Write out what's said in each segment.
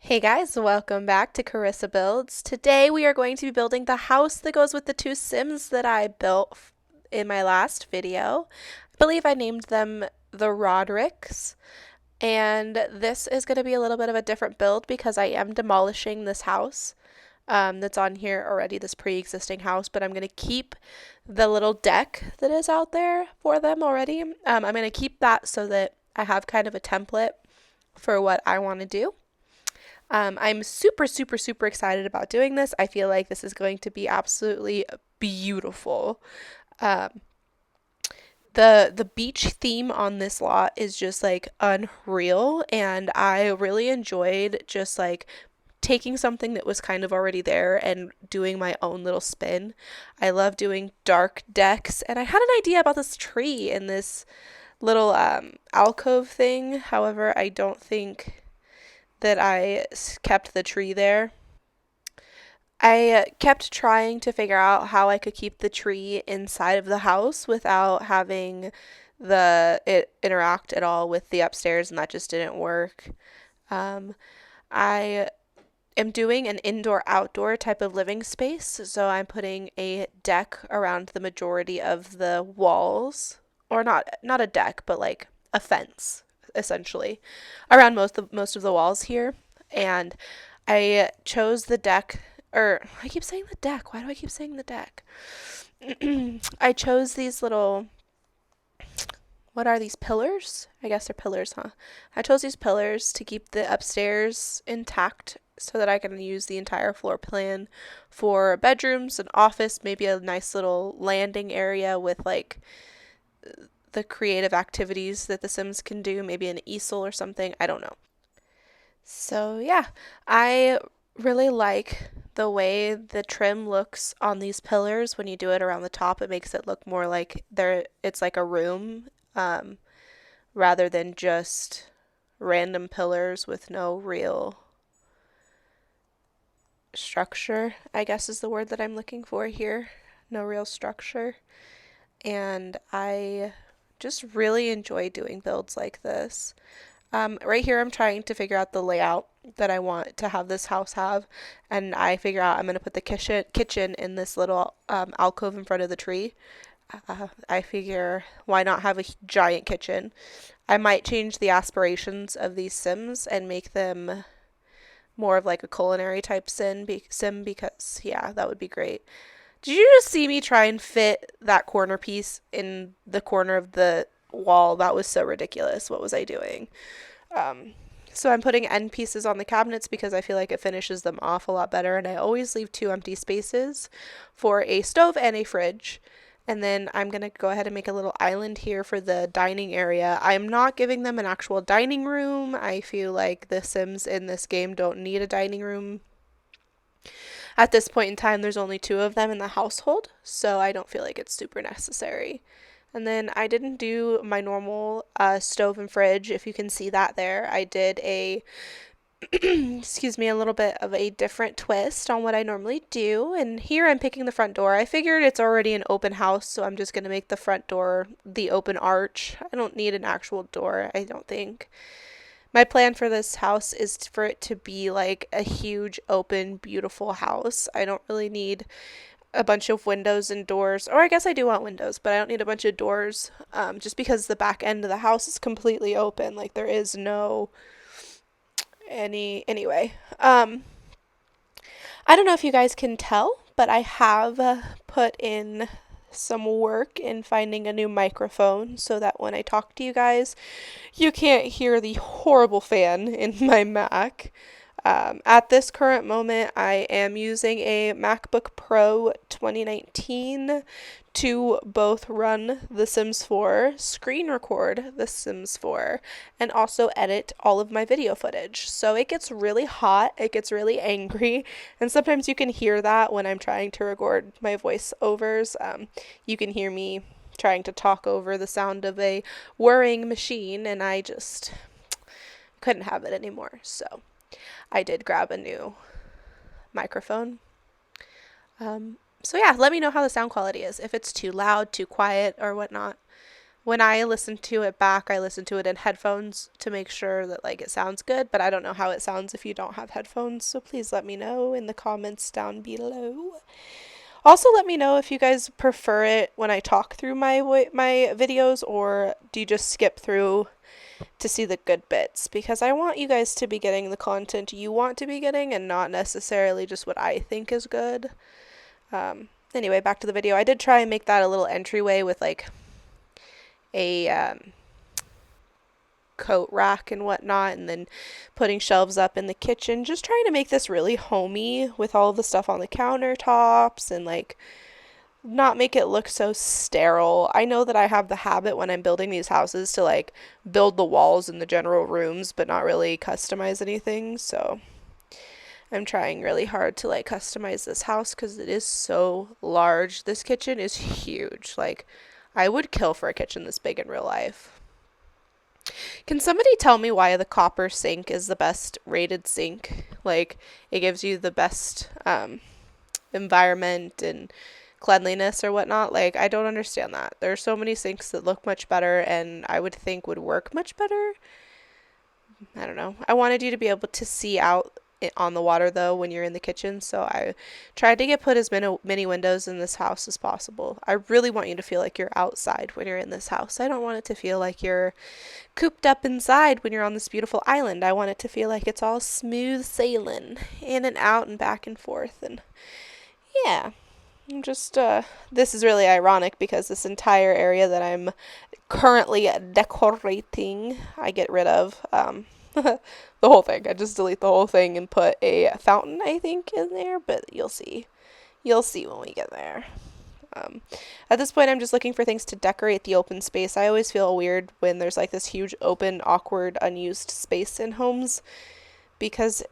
Hey guys, welcome back to Carissa Builds. Today we are going to be building the house that goes with the two Sims that I built in my last video. I believe I named them the Rodricks, and this is going to be a little bit of a different build because I am demolishing this house that's on here already, this pre-existing house, but I'm going to keep the little deck that is out there for them already. I'm going to keep that so that I have kind of a template for what I want to do. I'm super, super, super excited about doing this. I feel like this is going to be absolutely beautiful. Um, the beach theme on this lot is just like unreal, and I really enjoyed just like taking something that was kind of already there and doing my own little spin. I love doing dark decks, and I had an idea about this tree in this little alcove thing. However, I don't think that I kept the tree there. I kept trying to figure out how I could keep the tree inside of the house without having the it interact at all with the upstairs, and that just didn't work. Um, I am doing an indoor outdoor type of living space, so I'm putting a deck around the majority of the walls, or not a deck, but like a fence essentially around most of the walls here. And I chose the deck, or I keep saying the deck. Why do I keep saying the deck? I chose these little, what are these, pillars? I guess they're pillars, huh? I chose these pillars to keep the upstairs intact so that I can use the entire floor plan for bedrooms, an office, maybe a nice little landing area with like the creative activities that the Sims can do, maybe an easel or something. I don't know. So, yeah, I really like the way the trim looks on these pillars when you do it around the top. It makes it look more like it's like a room, rather than just random pillars with no real structure, I guess is the word that I'm looking for here. No real structure. And I just really enjoy doing builds like this. Right here, I'm trying to figure out the layout that I want to have this house have, and I figure out I'm going to put the kitchen in this little alcove in front of the tree. I figure why not have a giant kitchen? I might change the aspirations of these Sims and make them more of like a culinary type sim because, yeah, that would be great. Did you just see me try and fit that corner piece in the corner of the wall? That was so ridiculous. What was I doing? Um, so I'm putting end pieces on the cabinets because I feel like it finishes them off a lot better. And I always leave two empty spaces for a stove and a fridge. And then I'm going to go ahead and make a little island here for the dining area. I'm not giving them an actual dining room. I feel like the Sims in this game don't need a dining room. At this point in time, there's only two of them in the household, so I don't feel like it's super necessary. And then I didn't do my normal stove and fridge, if you can see that there. I did a, excuse me, a little bit of a different twist on what I normally do. And here I'm picking the front door. I figured it's already an open house, so I'm just going to make the front door the open arch. I don't need an actual door, I don't think. My plan for this house is for it to be like a huge, open, beautiful house. I don't really need a bunch of windows and doors, or I guess I do want windows, but I don't need a bunch of doors, just because the back end of the house is completely open. Like there is no anyway. I don't know if you guys can tell, but I have put in some work in finding a new microphone so that when I talk to you guys, you can't hear the horrible fan in my Mac. At this current moment, I am using a MacBook Pro 2019 to both run The Sims 4, screen record The Sims 4, and also edit all of my video footage. So it gets really hot, it gets really angry, and sometimes you can hear that when I'm trying to record my voiceovers. You can hear me trying to talk over the sound of a whirring machine, and I just couldn't have it anymore. So I did grab a new microphone. So yeah, let me know how the sound quality is. If it's too loud, too quiet, or whatnot. when I listen to it back, I listen to it in headphones to make sure that like it sounds good, but I don't know how it sounds if you don't have headphones, so please let me know in the comments down below. Also, let me know if you guys prefer it when I talk through my videos, or do you just skip through to see the good bits, because I want you guys to be getting the content you want to be getting and not necessarily just what I think is good. Anyway, back to the video. I did try and make that a little entryway with like a coat rack and whatnot, and then putting shelves up in the kitchen, just trying to make this really homey with all the stuff on the countertops and like not make it look so sterile. I know that I have the habit when I'm building these houses to like build the walls in the general rooms but not really customize anything, so I'm trying really hard to like customize this house because it is so large. This kitchen is huge. Like, I would kill for a kitchen this big in real life. Can somebody tell me why the copper sink is the best rated sink? Like, it gives you the best environment and cleanliness or whatnot. Like, I don't understand that. There are so many sinks that look much better and I would think would work much better. I don't know. I wanted you to be able to see out on the water though when you're in the kitchen, so I tried to put as many windows in this house as possible. I really want you to feel like you're outside when you're in this house. I don't want it to feel like you're cooped up inside when you're on this beautiful island. I want it to feel like it's all smooth sailing in and out and back and forth. And yeah, I'm just this is really ironic because this entire area that I'm currently decorating I get rid of the whole thing. I just delete the whole thing and put a fountain, I think, in there, but you'll see. You'll see when we get there. At this point, I'm just looking for things to decorate the open space. I always feel weird when there's like this huge, open, awkward, unused space in homes, because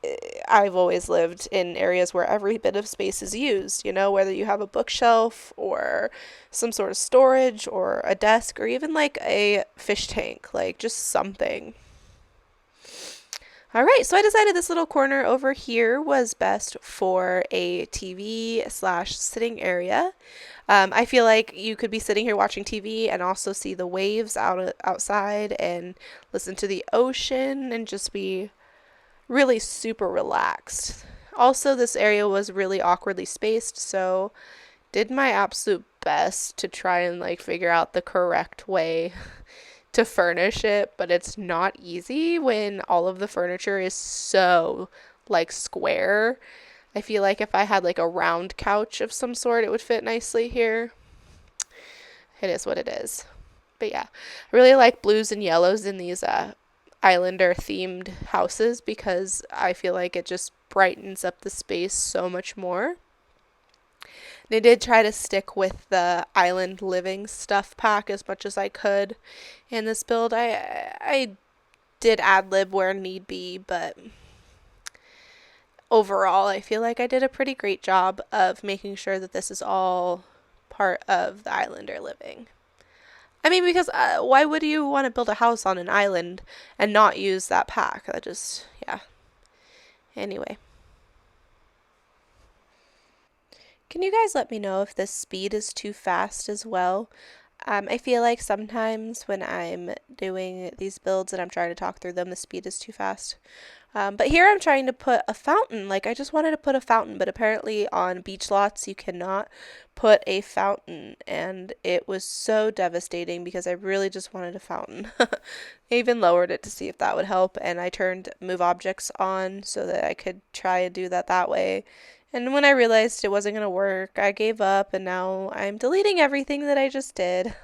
I've always lived in areas where every bit of space is used, you know, whether you have a bookshelf or some sort of storage or a desk or even like a fish tank, like just something. All right, so I decided this little corner over here was best for a TV/sitting area. I feel like you could be sitting here watching TV and also see the waves outside and listen to the ocean and just be really super relaxed. Also, this area was really awkwardly spaced, so did my absolute best to try and like figure out the correct way to furnish it, but it's not easy when all of the furniture is so like square. I feel like if I had like a round couch of some sort, it would fit nicely here. It is what it is. But yeah, I really like blues and yellows in these Islander themed houses because I feel like it just brightens up the space so much more. And I did try to stick with the island living stuff pack as much as I could in this build. I did ad lib where need be, but overall I feel like I did a pretty great job of making sure that this is all part of the Islander living. I mean, because why would you want to build a house on an island and not use that pack? That just, yeah. Anyway. Can you guys let me know if this speed is too fast as well? I feel like sometimes when I'm doing these builds and I'm trying to talk through them, the speed is too fast. But here I'm trying to put a fountain. Like, I just wanted to put a fountain, but apparently on beach lots you cannot put a fountain. And it was so devastating because I really just wanted a fountain. I even lowered it to see if that would help, and I turned move objects on so that I could try and do that way. And when I realized it wasn't going to work, I gave up, and now I'm deleting everything that I just did.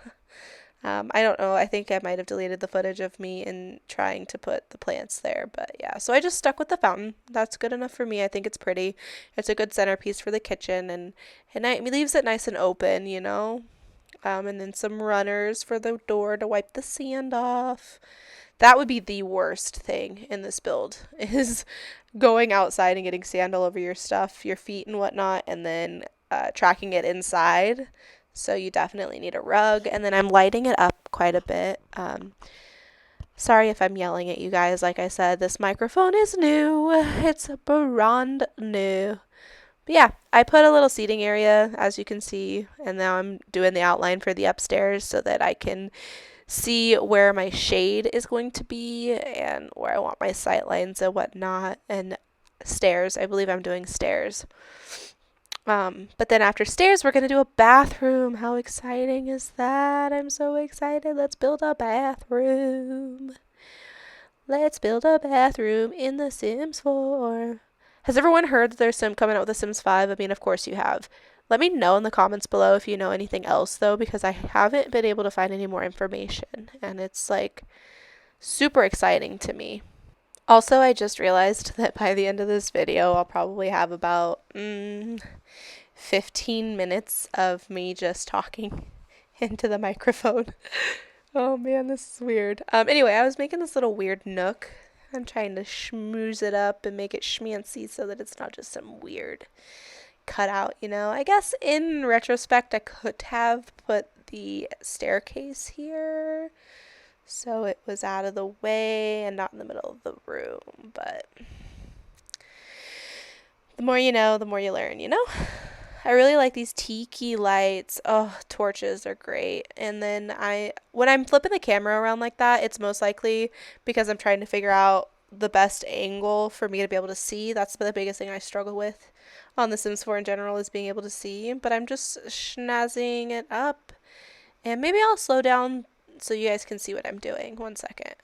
I don't know, I think I might have deleted the footage of me in trying to put the plants there, but yeah. So I just stuck with the fountain. That's good enough for me. I think it's pretty. It's a good centerpiece for the kitchen, and it leaves it nice and open, you know? And then some runners for the door to wipe the sand off. That would be the worst thing in this build, is going outside and getting sand all over your stuff, your feet and whatnot, and then tracking it inside. So you definitely need a rug. And then I'm lighting it up quite a bit. Sorry if I'm yelling at you guys. Like I said, this microphone is new. It's brand new. But yeah, I put a little seating area, as you can see, and now I'm doing the outline for the upstairs so that I can see where my shade is going to be and where I want my sight lines and whatnot, and stairs. I believe I'm doing stairs. But then after stairs, we're going to do a bathroom. How exciting is that? I'm so excited. Let's build a bathroom. Let's build a bathroom in The Sims 4. Has everyone heard that there's Sim coming out with The Sims 5? I mean, of course you have. Let me know in the comments below if you know anything else, though, because I haven't been able to find any more information. And it's like super exciting to me. Also, I just realized that by the end of this video, I'll probably have about 15 minutes of me just talking into the microphone. Oh man, this is weird. Anyway, I was making this little weird nook. I'm trying to schmooze it up and make it schmancy so that it's not just some weird cutout, you know. I guess in retrospect, I could have put the staircase here so it was out of the way and not in the middle of the room, but the more you know, the more you learn, you know? I really like these tiki lights. Oh, torches are great. And then when I'm flipping the camera around like that, it's most likely because I'm trying to figure out the best angle for me to be able to see. That's the biggest thing I struggle with on The Sims 4 in general, is being able to see. But I'm just schnazzing it up. And maybe I'll slow down so you guys can see what I'm doing. 1 second.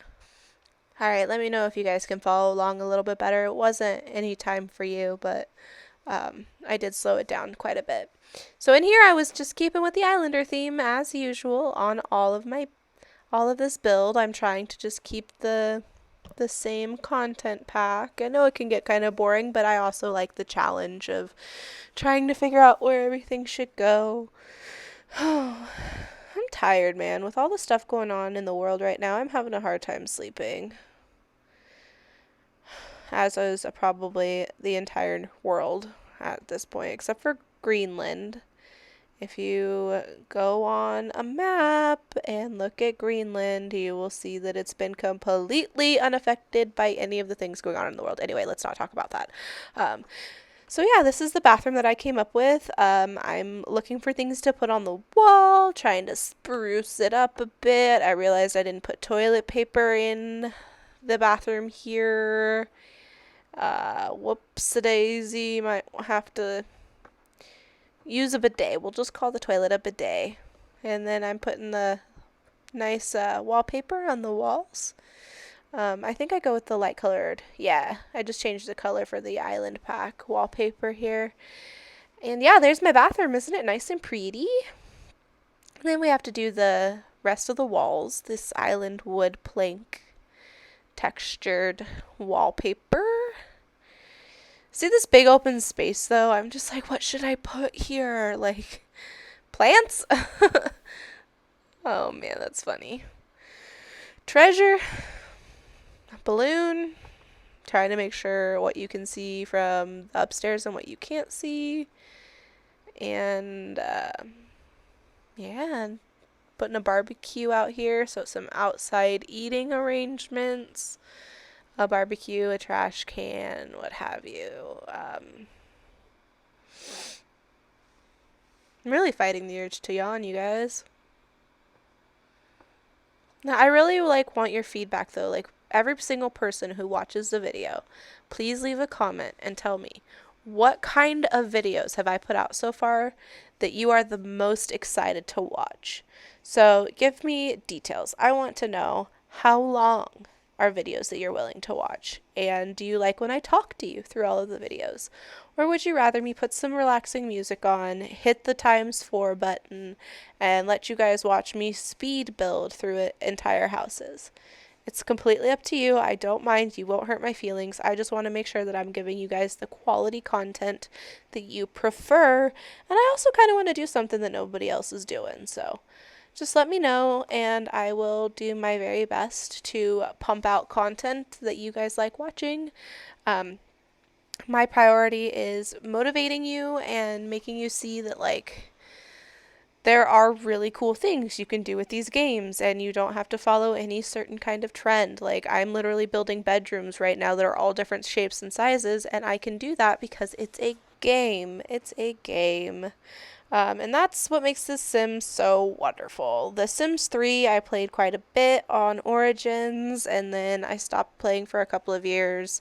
Alright, let me know if you guys can follow along a little bit better. It wasn't any time for you, but I did slow it down quite a bit. So in here I was just keeping with the Islander theme as usual on all of this build. I'm trying to just keep the same content pack. I know it can get kind of boring, but I also like the challenge of trying to figure out where everything should go. I'm tired, man. With all the stuff going on in the world right now, I'm having a hard time sleeping. As is probably the entire world at this point, except for Greenland. If you go on a map and look at Greenland, you will see that it's been completely unaffected by any of the things going on in the world. Anyway, let's not talk about that. So yeah, this is the bathroom that I came up with. I'm looking for things to put on the wall, trying to spruce it up a bit. I realized I didn't put toilet paper in the bathroom here. Whoops-a-daisy, might have to use a bidet. We'll just call the toilet a bidet. And then I'm putting the nice wallpaper on the walls. I think I go with the light colored. Yeah, I just changed the color for the island pack wallpaper here. And yeah, there's my bathroom. Isn't it nice and pretty? And then we have to do the rest of the walls. This island wood plank textured wallpaper. See this big open space though? I'm just like, what should I put here? Like, plants? Oh man, that's funny. Treasure. Balloon. Trying to make sure what you can see from upstairs and what you can't see. And yeah, putting a barbecue out here, so some outside eating arrangements. A barbecue, a trash can, what have you. I'm really fighting the urge to yawn, you guys. Now, I really want your feedback though. Like, every single person who watches the video, please leave a comment and tell me, what kind of videos have I put out so far that you are the most excited to watch? So give me details. I want to know how long are videos that you're willing to watch, and do you like when I talk to you through all of the videos, or would you rather me put some relaxing music on, hit the ×4 button, and let you guys watch me speed build through entire houses? It's completely up to you. I don't mind. You won't hurt my feelings. I just want to make sure that I'm giving you guys the quality content that you prefer, and I also kind of want to do something that nobody else is doing, so just let me know, and I will do my very best to pump out content that you guys like watching. My priority is motivating you and making you see that, like, there are really cool things you can do with these games, and you don't have to follow any certain kind of trend. Like, I'm literally building bedrooms right now that are all different shapes and sizes, and I can do that because it's a game. It's a game. And that's what makes The Sims so wonderful. The Sims 3, I played quite a bit on Origins, and then I stopped playing for a couple of years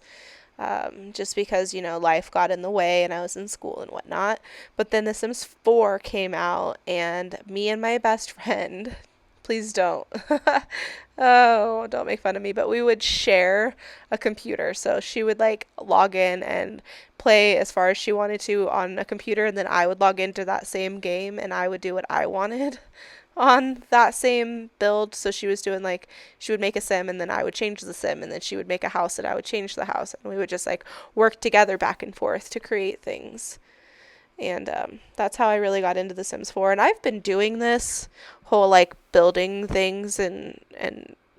just because, life got in the way and I was in school and whatnot. But then The Sims 4 came out, and me and my best friend, please don't. Oh, don't make fun of me, but we would share a computer. So she would like log in and play as far as she wanted to on a computer, and then I would log into that same game and I would do what I wanted on that same build. So she was doing like, she would make a sim and then I would change the sim, and then she would make a house and I would change the house, and we would just like work together back and forth to create things. And that's how I really got into The Sims 4. And I've been doing this whole like building things and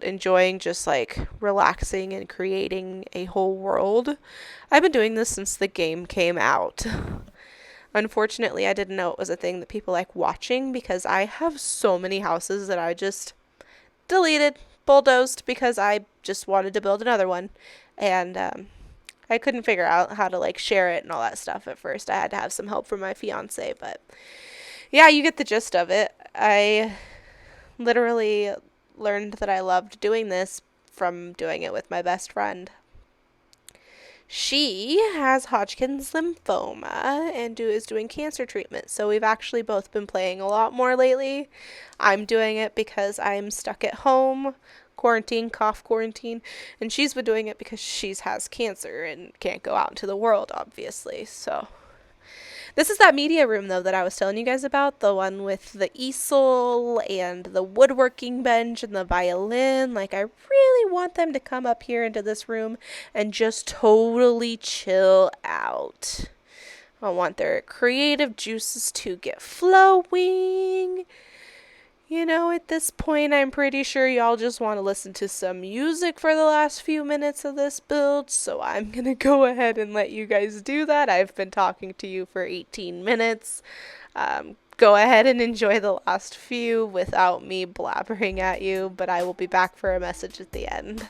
enjoying just like relaxing and creating a whole world. I've been doing this since the game came out. Unfortunately, I didn't know it was a thing that people like watching, because I have so many houses that I just deleted, bulldozed, because I just wanted to build another one. And I couldn't figure out how to like share it and all that stuff at first. I had to have some help from my fiance, but yeah, you get the gist of it. I literally learned that I loved doing this from doing it with my best friend. She has Hodgkin's lymphoma and is doing cancer treatment, so we've actually both been playing a lot more lately. I'm doing it because I'm stuck at home, quarantine, cough quarantine, and she's been doing it because she has cancer and can't go out into the world, obviously. So this is that media room, though, that I was telling you guys about, the one with the easel and the woodworking bench and the violin. Like, I really want them to come up here into this room and just totally chill out. I want their creative juices to get flowing. At this point, I'm pretty sure y'all just want to listen to some music for the last few minutes of this build, so I'm going to go ahead and let you guys do that. I've been talking to you for 18 minutes. Go ahead and enjoy the last few without me blabbering at you, but I will be back for a message at the end.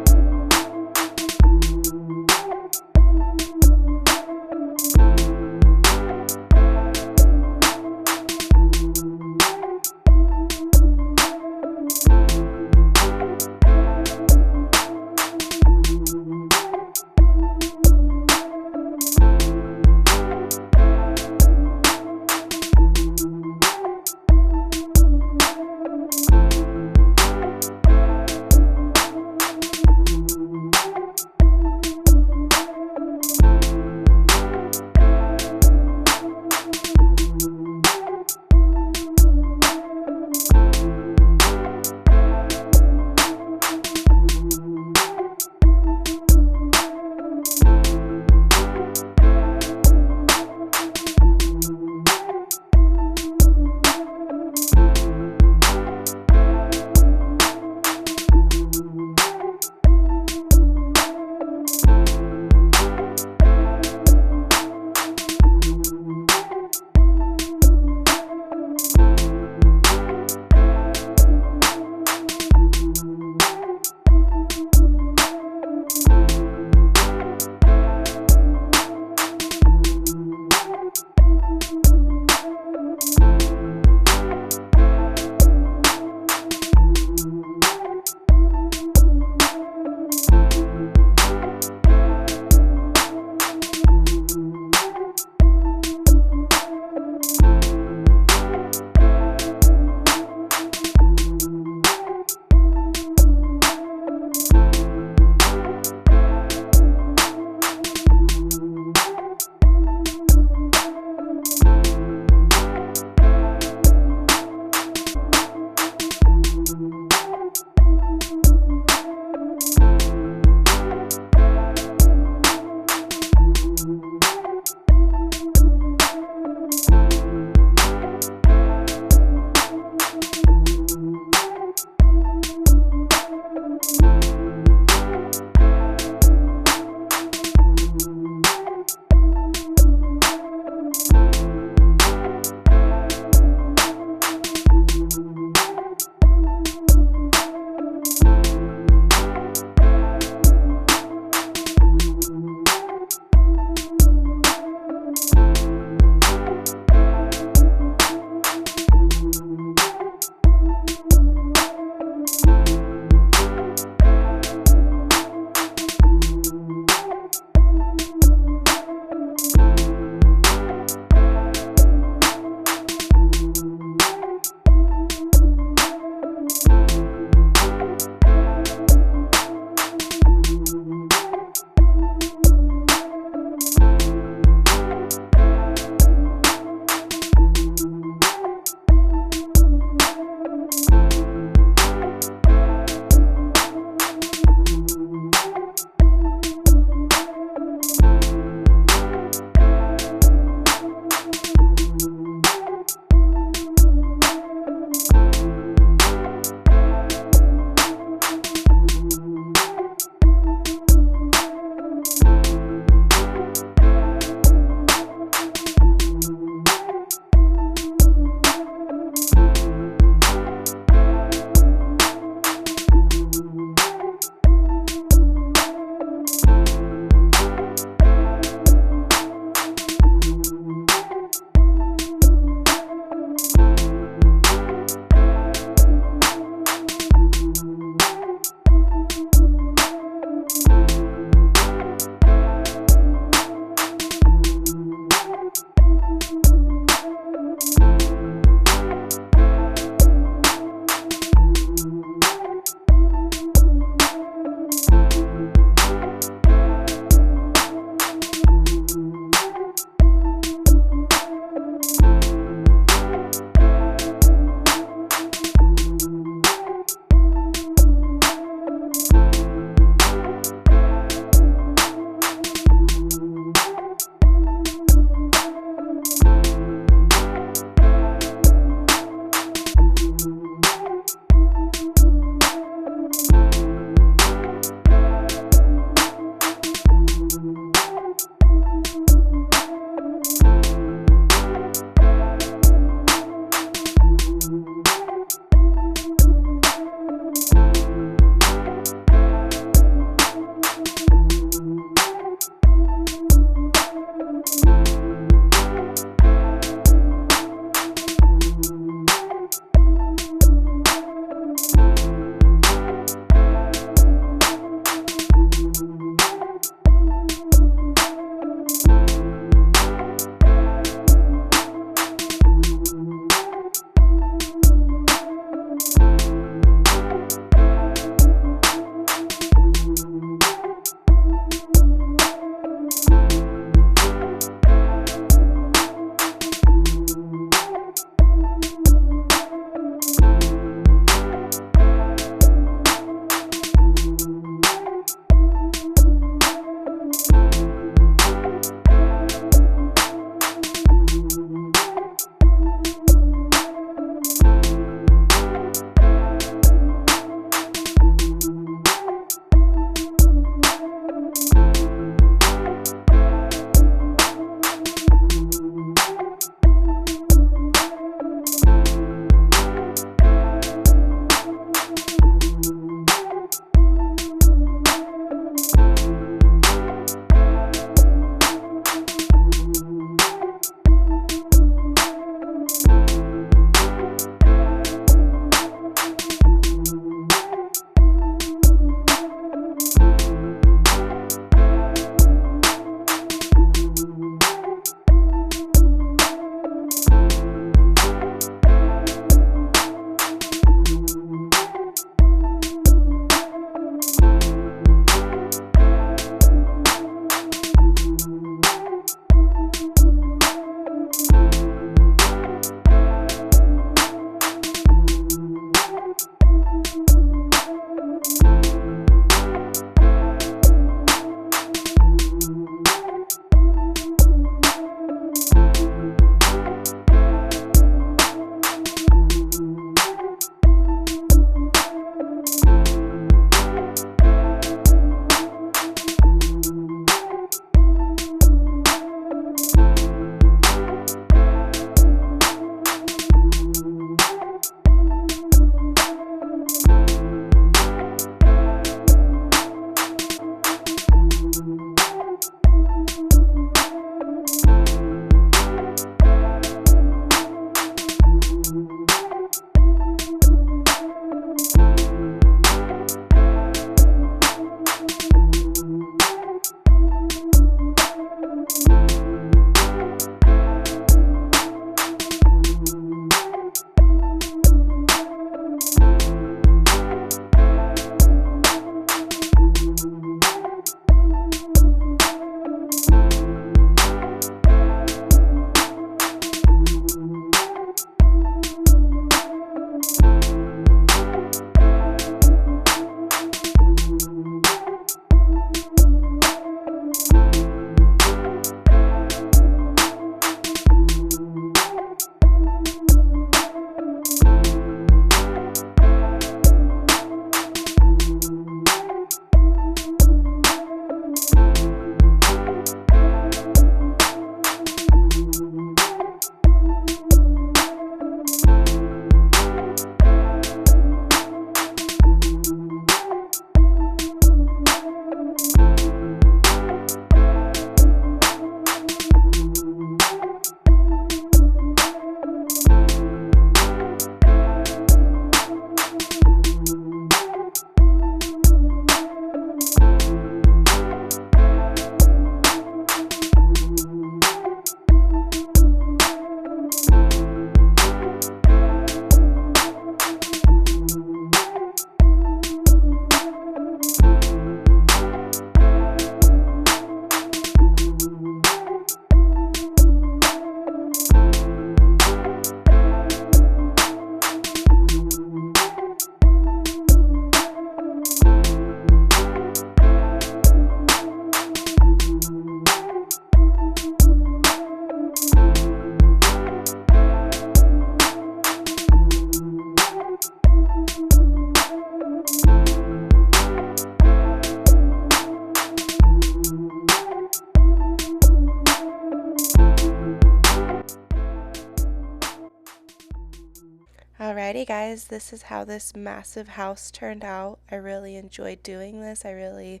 guys, this is how this massive house turned out. I really enjoyed doing this. I really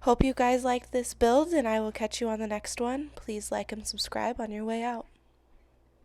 hope you guys liked this build, and I will catch you on the next one. Please like and subscribe on your way out.